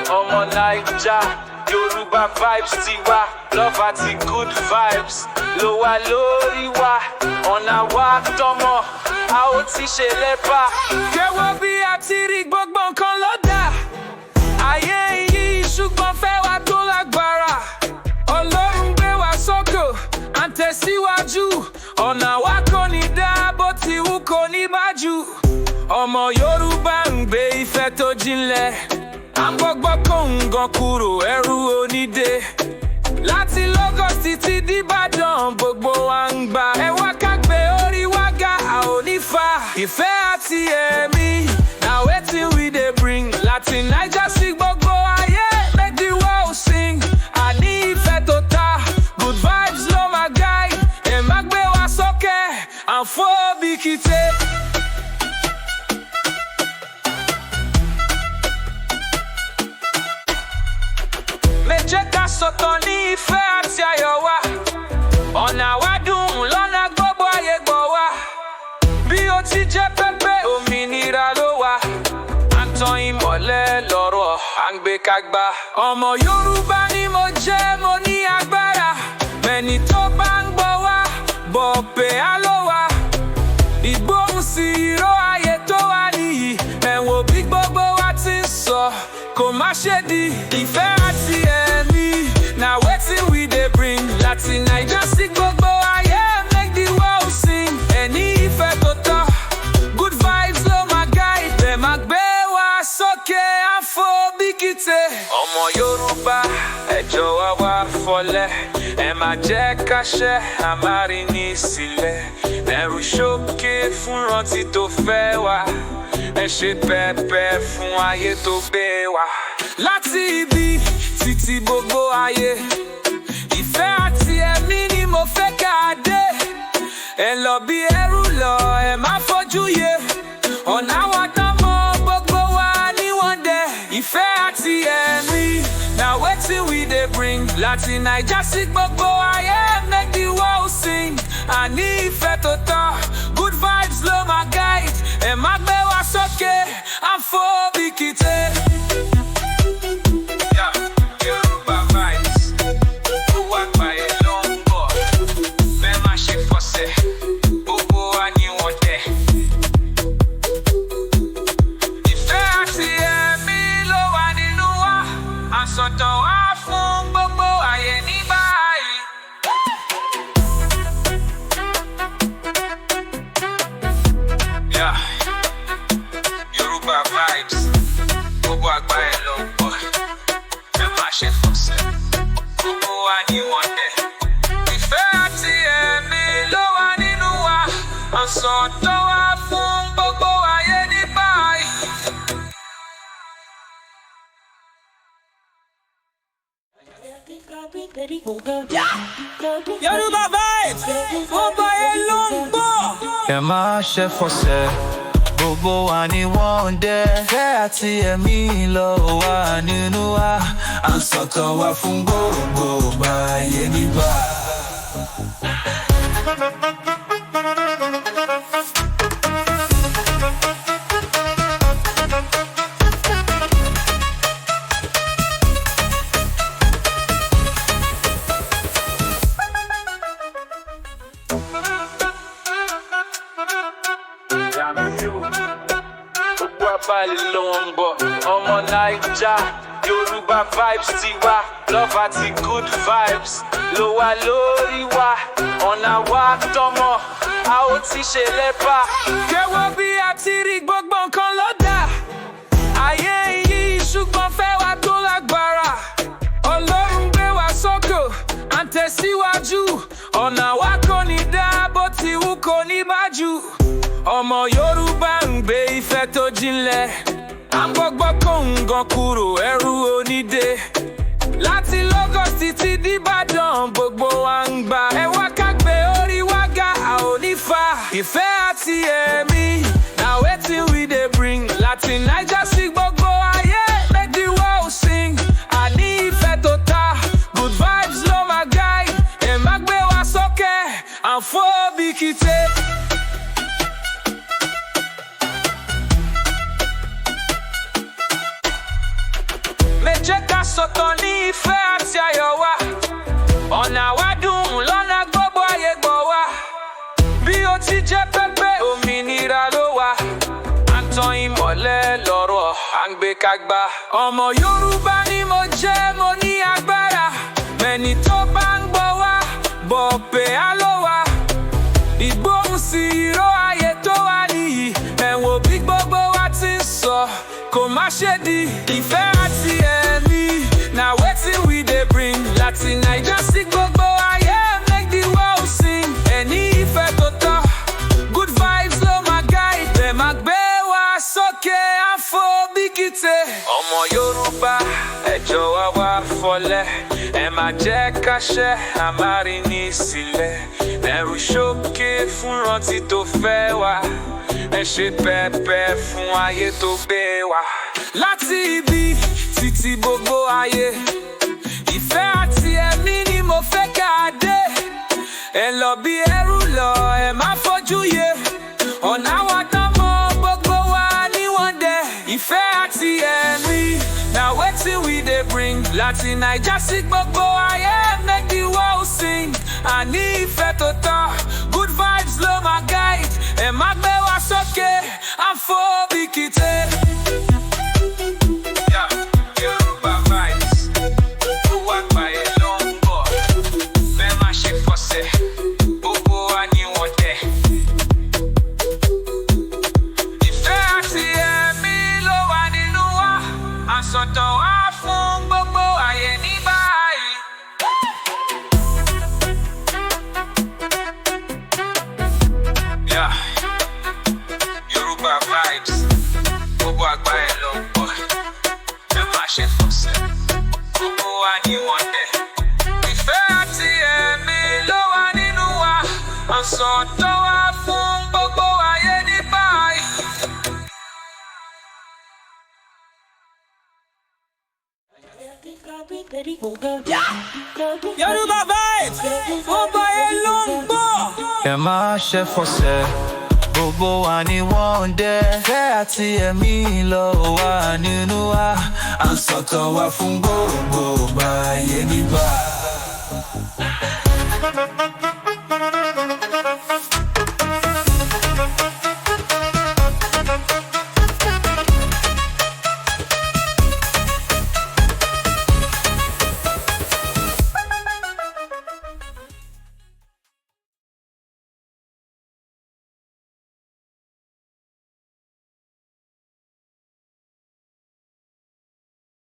Ọmọ Naija, Yoruba vibes tiwa, love àti good vibes ló wà lórí wa, ọ̀nà wa tọmọ, a ó ti ṣe lẹ́bà. Kẹ́wọ́ bí a ti rí gbogbo nǹkan ló dà, ayé yìí ṣùgbọ́n fẹ́ wá tó lágbára. Ọlọ́run gbé wa sókè, à ń tẹ̀síwájú, ọ̀nà wa kò ní dá bó ti wù kò ní bàjẹ́. Ọmọ Yorùbá ń gbé ìfẹ́ tó jinlẹ̀, à ń gbọ́gbọ́ kóńgàn kúrò ẹrú onídé. Láti Lagos títí d'Ìbàdàn gbogbo wa ń gbà, ẹ wá ká gbé orí wa ga, a ò ní fà. Ìfẹ́ àti ẹ̀mí, na wetin we dey bring. Láti Naija sí gbogbo ayé, make the world sing. Àní ìfẹ́ tó ta, good vibes ló máa guide. Ẹ má gbé wa sókè, Afrobeat. Jẹ́ ká sọ̀tàn ní ìfẹ́ àti ayọ̀ wa, ọ̀nà wa dùn lọ́nà gbogbo ayé gbọ́ wa. Bí ó ti jẹ́ pẹ́pẹ́ òmìnira ló wà, à ń tan ìmọ́lẹ̀ lọ́rọ̀, à ń gbé kágbá. Ọmọ Yorùbá ni mo jẹ́, mo ní agbára, mẹ́ni tó bá ń gbọ́ wa, bọ̀ pé á ló wà. Ìgbóhùn sí ìró ayé tó wà nìyí, ẹ wò bí gbogbo wa ti ń sọ, kò má ṣe di. Ìfẹ́ àti ẹ̀mí, na wetin we dey bring. Láti Naija sí gbogbo ayé, make the world sing. Ẹni ìfẹ́ tó tọ́, good vibes ló máa guide. Ẹ máa gbé wa sókè, Afrobeat. Ọmọ Yorùbá, ẹ jọ̀wọ́ wá fọlẹ̀, ẹ má jẹ́ ká ṣẹ̀, a má rí ní sílẹ̀. Ẹrù sókè fún rántí tó fẹ́ wá, ẹ ṣe pẹ́pẹ́ fún ayé tó gbé wa. Láti ibi títí gbogbo ayé, ìfẹ́ àti ẹ̀mí ni mo fẹ́ ká dé. Ẹ lọ bí ẹrú lọ, ẹ má fojú yé, ọ̀nà wa tán mọ́ gbogbo wa ní one day. Ìfẹ́ àti ẹ̀mí, na wetin we dey bring. Láti Naija sí gbogbo ayé, make the world sing. Àní ìfẹ́ tó tọ́, good vibes ló máa guide. Ẹ má gbé wa sókè, Afrobeat. Sọ̀tọ̀ wá fún gbogbo ayé ní báyìí. Yoruba vibes, gbogbo àgbáyé ló ń bọ̀, ẹ má ṣe fọ̀sẹ̀, gbogbo wa ní wọ́n dẹ̀. Ìfẹ́ àti ẹ̀mí ló wà nínú wa, sọ̀tọ̀ wá fún gbogbo ayé ní báyìí. Yoruba vibes, ọba èlò ń gbọ́. Ẹ má ṣe fọ̀sẹ̀, gbogbo wa ni wọ́n ń dẹ́. Ìfẹ́ àti ẹ̀mí ló wà nínú wa, à ń sọ̀tọ̀ wá fún gbogbo ayé níbà. Gbogbo abalẹ̀ ló ń bọ̀, ọmọ Naija, Yoruba vibes tiwa, love àti good vibes ló wà lórí wa, ọ̀nà wa tọmọ, a ó ti ṣe lẹ́bà. Kẹ́wọ́ bí a ti rí gbogbo nǹkan ló dà, ayé yìí ṣùgbọ́n fẹ́ wá tó lágbára. Ọlọ́run gbé wa sókè, à ń tẹ̀síwájú, ọ̀nà wa kò ní dá bó ti wù kò ní bàjẹ́. Ọmọ Yorùbá ń gbé ìfẹ́ tó jinlẹ̀, à ń gbọ́gbọ́ kóńgàn kúrò ẹrú onídé. Láti Lagos títí d'Ìbàdàn gbogbo wa ń gbà, ẹ wá ká gbé orí wa ga, a ò ní fà. Ìfẹ́ àti ẹ̀mí, na wetin we dey bring. Láti Naija sí gbogbo ayé, make the world sing. Àní ìfẹ́ tó ta, good vibes ló máa guide. Ẹ má gbé wa sókè, Afrobeat. sọ̀tàn ní ìfẹ́ àti ayọ̀ wa. Ọ̀nà wa dùn lọ́nà gbogbo ayé gbọ́ wa. Bí ó ti jẹ́ pẹ́pẹ́ òmìnira ló wà. À ń tan ìmọ́lẹ̀ lọ́rọ̀ à ń gbé kágbá. Ọmọ Yorùbá ni mo jẹ́, mo ní agbára. Mẹ́ni tó bá ń gbọ́ wa, bọ̀ pé á ló wà. Ìgbóhùn sí ìró ayé tó wà nìyí. Ẹ̀wọ̀n bí gbogbo wa ti ń sọ, kò má ṣe di. Ìfẹ́ àti ẹ̀mí, na wetin we dey bring. Láti Naija sí gbogbo ayé, make the world sing. Ẹni ìfẹ́ tó tọ́, good vibes ló máa guide. Bẹ́ẹ̀ máa gbé wa sókè Afrobeat. Ọmọ Yorùbá, ẹ jọ̀wọ́ wá fọlẹ̀. Ẹ má jẹ́ ká ṣẹ́ àmárí ní sílẹ̀. Ẹrù ṣókè fún rántí tó fẹ́ wá. Ẹ ṣe pẹ́pẹ́ fún ayé tó gbé wá. Láti ibi títí gbogbo ayé, ìfẹ́ àti ẹ̀mí ni mo fẹ́ ká dé. Ẹ lọ bí ẹrú lọ, ẹ má fojú yé. Ọ̀nà wa tán mọ́ gbogbo wa ní one day. Ìfẹ́ àti ẹ̀mí, na wetin we dey bring. Láti Naija sí gbogbo ayé, make the world sing. Àní ìfẹ́ tó tọ́, good vibes ló máa guide. Ẹ má gbé wa sókè Afrobeat. Yoruba vibes, gbogbo àgbáyé ló ń bọ̀. Bẹ́ẹ̀ má ṣe fọsẹ̀, gbogbo wa ni wọ́n dẹ̀. Ìfẹ́ àti ẹ̀mí ló wà nínú wa. Àsọtọ̀ wá fún gbogbo ayé ní báyìí. Yoruba vibes, gbogbo àgbáyé ló ń bọ̀. Bẹ́ẹ̀ má ṣe fọsẹ̀, gbogbo wa ni wọ́n dẹ̀. Ìfẹ́ àti ẹ̀mí ló wà nínú wa. Àsọtọ̀ wá fún gbogbo ayé ní báyìí. Yoruba vibes, gbogbo ayé ló ń bọ̀. Ẹ má ṣe fọsẹ̀, gbogbo wa ni wọ́n dẹ̀. Ìfẹ́ àti ẹ̀mí ló wà nínú wa. À ń sọ̀tọ̀ wá fún gbogbo ayé nígbà.